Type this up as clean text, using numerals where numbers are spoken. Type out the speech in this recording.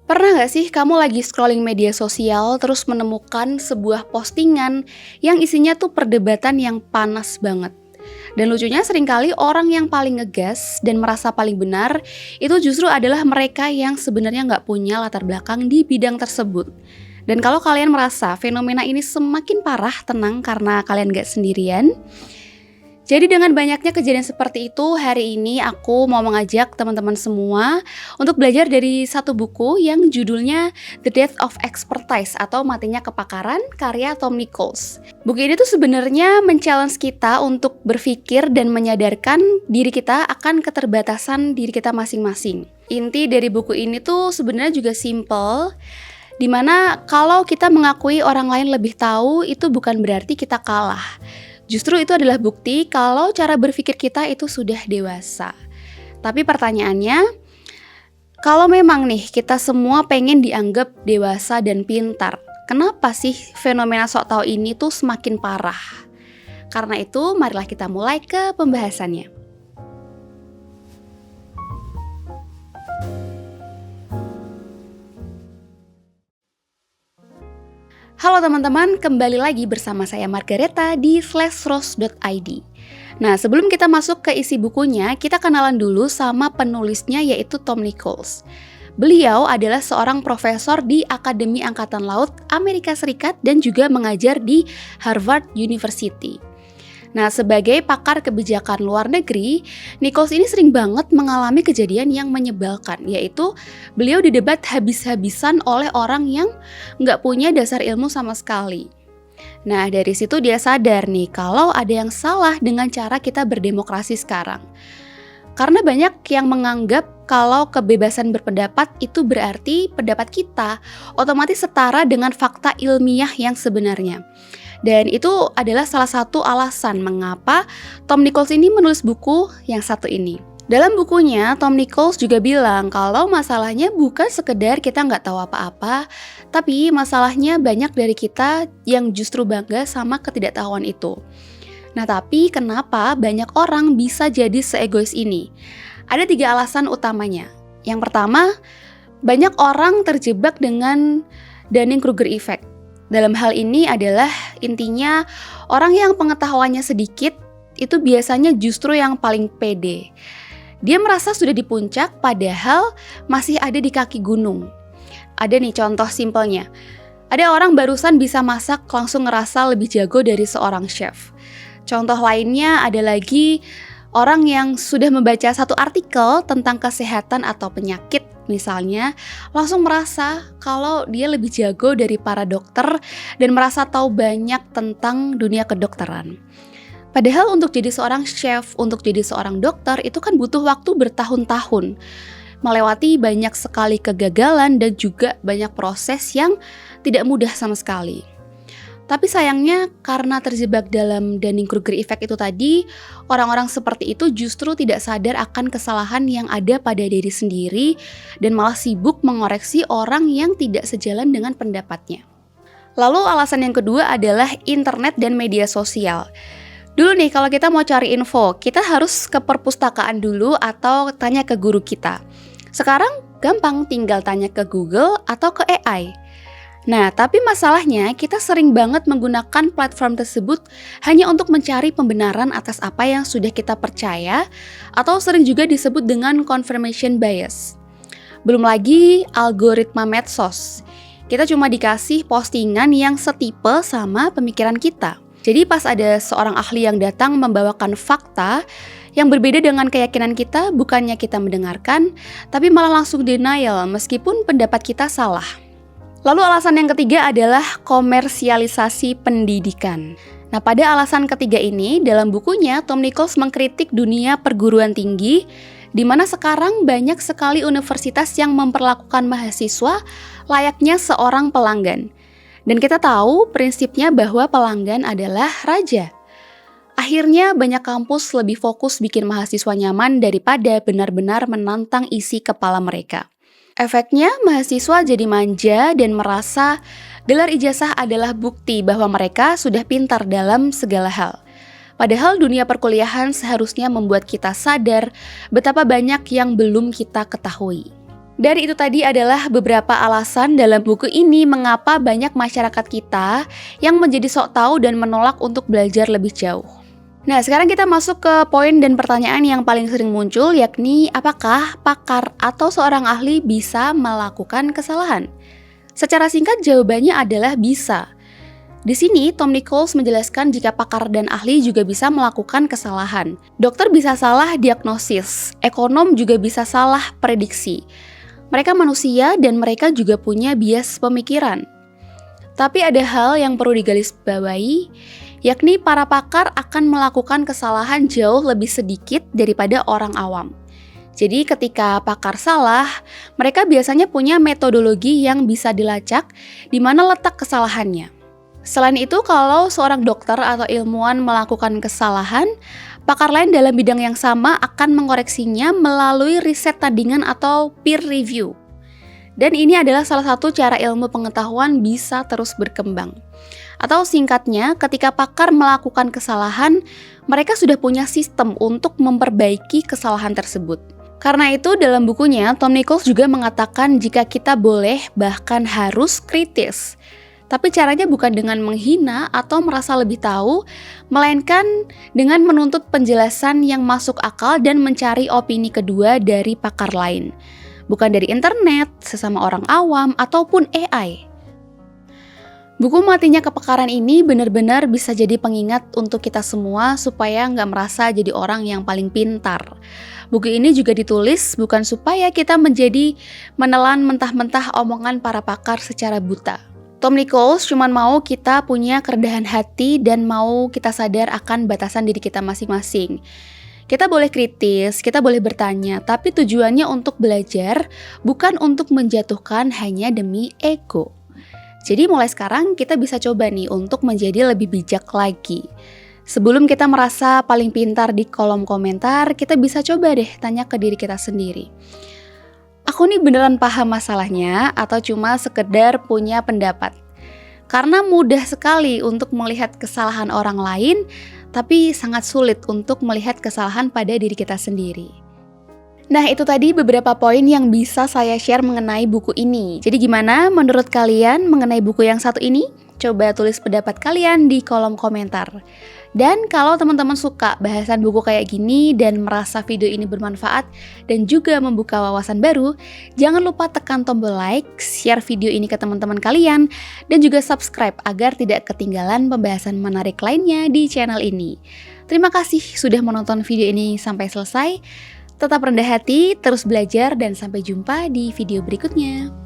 Pernah nggak sih kamu lagi scrolling media sosial terus menemukan sebuah postingan yang isinya tuh perdebatan yang panas banget? Dan lucunya seringkali orang yang paling ngegas dan merasa paling benar itu justru adalah mereka yang sebenarnya nggak punya latar belakang di bidang tersebut. Dan kalau kalian merasa fenomena ini semakin parah, tenang karena kalian nggak sendirian. Jadi dengan banyaknya kejadian seperti itu, hari ini aku mau mengajak teman-teman semua untuk belajar dari satu buku yang judulnya The Death of Expertise atau Matinya Kepakaran, karya Tom Nichols. Buku ini tuh sebenarnya men-challenge kita untuk berpikir dan menyadarkan diri kita akan keterbatasan diri kita masing-masing. Inti dari buku ini tuh sebenarnya juga simple, dimana kalau kita mengakui orang lain lebih tahu itu bukan berarti kita kalah. Justru itu adalah bukti kalau cara berpikir kita itu sudah dewasa. Tapi pertanyaannya, kalau memang nih kita semua pengen dianggap dewasa dan pintar, kenapa sih fenomena sok tahu ini tuh semakin parah? Karena itu, marilah kita mulai ke pembahasannya. Halo teman-teman, kembali lagi bersama saya Margareta di flashross.id. Nah, sebelum kita masuk ke isi bukunya, kita kenalan dulu sama penulisnya yaitu Tom Nichols. Beliau adalah seorang profesor di Akademi Angkatan Laut Amerika Serikat dan juga mengajar di Harvard University. Nah, sebagai pakar kebijakan luar negeri, Nichols ini sering banget mengalami kejadian yang menyebalkan, yaitu beliau didebat habis-habisan oleh orang yang nggak punya dasar ilmu sama sekali. Nah, dari situ dia sadar nih kalau ada yang salah dengan cara kita berdemokrasi sekarang. Karena banyak yang menganggap kalau kebebasan berpendapat itu berarti pendapat kita otomatis setara dengan fakta ilmiah yang sebenarnya. Dan itu adalah salah satu alasan mengapa Tom Nichols ini menulis buku yang satu ini. Dalam bukunya, Tom Nichols juga bilang kalau masalahnya bukan sekedar kita nggak tahu apa-apa, tapi masalahnya banyak dari kita yang justru bangga sama ketidaktahuan itu. Nah, tapi kenapa banyak orang bisa jadi seegois ini? Ada 3 alasan utamanya. Yang pertama, banyak orang terjebak dengan Dunning-Kruger effect. Dalam hal ini adalah intinya orang yang pengetahuannya sedikit itu biasanya justru yang paling pede. Dia merasa sudah di puncak padahal masih ada di kaki gunung. Ada nih contoh simpelnya. Ada orang barusan bisa masak langsung ngerasa lebih jago dari seorang chef. Contoh lainnya ada lagi orang yang sudah membaca satu artikel tentang kesehatan atau penyakit misalnya, langsung merasa kalau dia lebih jago dari para dokter dan merasa tahu banyak tentang dunia kedokteran. Padahal untuk jadi seorang chef, untuk jadi seorang dokter itu kan butuh waktu bertahun-tahun, melewati banyak sekali kegagalan dan juga banyak proses yang tidak mudah sama sekali. Tapi sayangnya karena terjebak dalam Dunning-Kruger effect itu tadi, orang-orang seperti itu justru tidak sadar akan kesalahan yang ada pada diri sendiri dan malah sibuk mengoreksi orang yang tidak sejalan dengan pendapatnya. Lalu alasan yang kedua adalah internet dan media sosial. Dulu nih kalau kita mau cari info, kita harus ke perpustakaan dulu atau tanya ke guru kita. Sekarang gampang, tinggal tanya ke Google atau ke AI. Nah, tapi masalahnya kita sering banget menggunakan platform tersebut hanya untuk mencari pembenaran atas apa yang sudah kita percaya atau sering juga disebut dengan confirmation bias. Belum lagi algoritma medsos. Kita cuma dikasih postingan yang setipe sama pemikiran kita. Jadi pas ada seorang ahli yang datang membawakan fakta yang berbeda dengan keyakinan kita, bukannya kita mendengarkan, tapi malah langsung denial meskipun pendapat kita salah. Lalu alasan yang ketiga adalah komersialisasi pendidikan. Nah, pada alasan ketiga ini, dalam bukunya Tom Nichols mengkritik dunia perguruan tinggi, di mana sekarang banyak sekali universitas yang memperlakukan mahasiswa layaknya seorang pelanggan. Dan kita tahu prinsipnya bahwa pelanggan adalah raja. Akhirnya banyak kampus lebih fokus bikin mahasiswa nyaman daripada benar-benar menantang isi kepala mereka. Efeknya, mahasiswa jadi manja dan merasa gelar ijazah adalah bukti bahwa mereka sudah pintar dalam segala hal. Padahal dunia perkuliahan seharusnya membuat kita sadar betapa banyak yang belum kita ketahui. Dari itu tadi adalah beberapa alasan dalam buku ini mengapa banyak masyarakat kita yang menjadi sok tahu dan menolak untuk belajar lebih jauh. Nah, sekarang kita masuk ke poin dan pertanyaan yang paling sering muncul, yakni apakah pakar atau seorang ahli bisa melakukan kesalahan? Secara singkat jawabannya adalah bisa. Di sini, Tom Nichols menjelaskan jika pakar dan ahli juga bisa melakukan kesalahan. Dokter bisa salah diagnosis, ekonom juga bisa salah prediksi. Mereka manusia dan mereka juga punya bias pemikiran. Tapi ada hal yang perlu digarisbawahi, yakni para pakar akan melakukan kesalahan jauh lebih sedikit daripada orang awam. Jadi ketika pakar salah, mereka biasanya punya metodologi yang bisa dilacak di mana letak kesalahannya. Selain itu, kalau seorang dokter atau ilmuwan melakukan kesalahan, pakar lain dalam bidang yang sama akan mengoreksinya melalui riset tandingan atau peer review. Dan ini adalah salah satu cara ilmu pengetahuan bisa terus berkembang. Atau singkatnya, ketika pakar melakukan kesalahan, mereka sudah punya sistem untuk memperbaiki kesalahan tersebut. Karena itu, dalam bukunya, Tom Nichols juga mengatakan jika kita boleh bahkan harus kritis. Tapi caranya bukan dengan menghina atau merasa lebih tahu, melainkan dengan menuntut penjelasan yang masuk akal dan mencari opini kedua dari pakar lain. Bukan dari internet, sesama orang awam, ataupun AI. Buku Matinya Kepakaran ini benar-benar bisa jadi pengingat untuk kita semua supaya nggak merasa jadi orang yang paling pintar. Buku ini juga ditulis bukan supaya kita menjadi menelan mentah-mentah omongan para pakar secara buta. Tom Nichols cuma mau kita punya kerendahan hati dan mau kita sadar akan batasan diri kita masing-masing. Kita boleh kritis, kita boleh bertanya, tapi tujuannya untuk belajar, bukan untuk menjatuhkan hanya demi ego. Jadi mulai sekarang kita bisa coba nih untuk menjadi lebih bijak lagi. Sebelum kita merasa paling pintar di kolom komentar, kita bisa coba deh tanya ke diri kita sendiri. Aku nih beneran paham masalahnya atau cuma sekedar punya pendapat? Karena mudah sekali untuk melihat kesalahan orang lain, tapi sangat sulit untuk melihat kesalahan pada diri kita sendiri. Nah, itu tadi beberapa poin yang bisa saya share mengenai buku ini. Jadi gimana menurut kalian mengenai buku yang satu ini? Coba tulis pendapat kalian di kolom komentar. Dan kalau teman-teman suka bahasan buku kayak gini dan merasa video ini bermanfaat dan juga membuka wawasan baru, jangan lupa tekan tombol like, share video ini ke teman-teman kalian, dan juga subscribe agar tidak ketinggalan pembahasan menarik lainnya di channel ini. Terima kasih sudah menonton video ini sampai selesai. Tetap rendah hati, terus belajar, dan sampai jumpa di video berikutnya.